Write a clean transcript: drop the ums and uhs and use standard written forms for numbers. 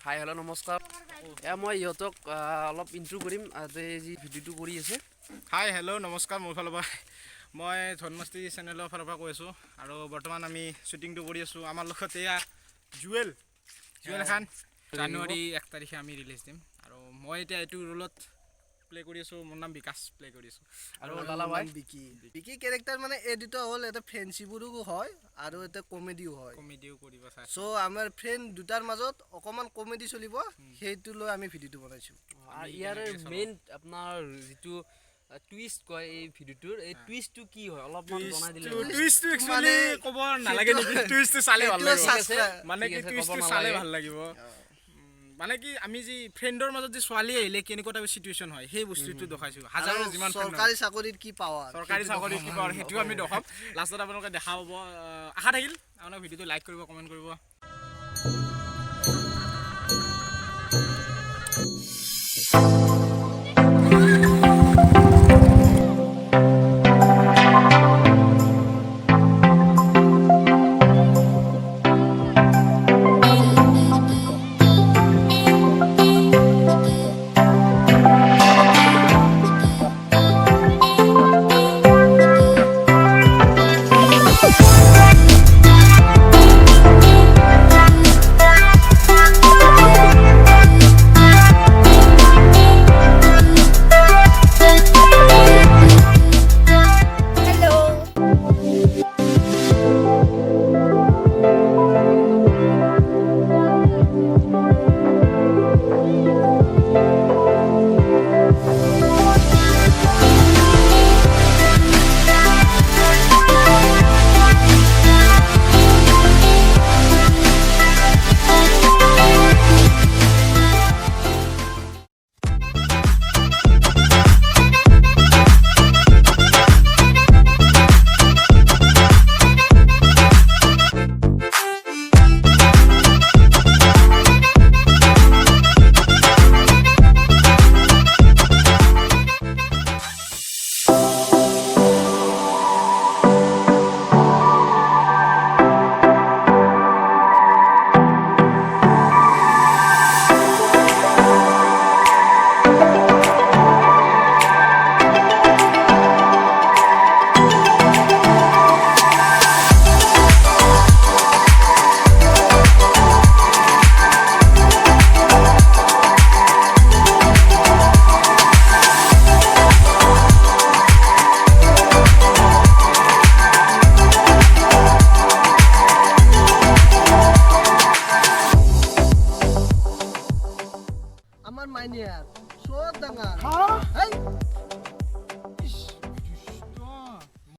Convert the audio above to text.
hi hello' নমস্কাৰ মই ইহঁতক অলপ ইন্ট্ৰ কৰিম আজি যি ভিডিঅ'টো কৰি আছে হাই হেল্ল' নমস্কাৰ মোৰ ফালৰ পৰা মই ধনমস্তি চেনেলৰ ফালৰ পৰা কৈ আছোঁ আৰু বৰ্তমান আমি শ্বুটিংটো কৰি আছোঁ আমাৰ লগত এয়া জুৱেল খান জানুৱাৰী 1 তাৰিখে আমি ৰিলিজ দিম আৰু মই এতিয়া এইটো ৰোলত প্লে কৰি আছোঁ মোৰ নাম বিকাশ প্লে কৰি আছোঁ আৰু লালাভাই বিকি কেৰেক্টাৰ মানে এই দুটা হ'ল এটা ফ্ৰেণ্ডশ্বিপৰো হয় আৰু এটা কমেডিও হয় কমেডিও কৰিব চাই সো আমাৰ ফ্ৰেণ্ড দুটাৰ মাজত অকমান কমেডি চলিব সেইটো লৈ আমি ভিডিঅ'টো বনাইছোঁ আৰু ইয়াৰ মেইন আপোনাৰ যিটো টুইষ্ট কয় এই ভিডিঅ'টোৰ এই টুইষ্টটো কি হয় অলপমান জনাই দিলে টুইষ্টটো একচুয়ালি ক'ব নালাগে নেকি টুইষ্টটো চালে ভাল লাগিব মানে কি টুইষ্টটো চালে ভাল লাগিব মানে কি আমি যি ফ্ৰেণ্ডৰ মাজত যে ছোৱালী আহিলে কেনেকুৱা টাইপ সিচুৱেশ্যন হয় সেই বস্তুটো দেখাইছোঁ হাজাৰো যিমান চৰকাৰী চাকৰিত কি পাৱাৰ সেইটো আমি দেখাম লাষ্টত আপোনালোকে দেখা পাব আশা থাকিল আপোনালোকে ভিডিঅ'টো লাইক কৰিব কমেণ্ট কৰিব আমাৰ মাইনিয়াৰ চব ডাঙৰ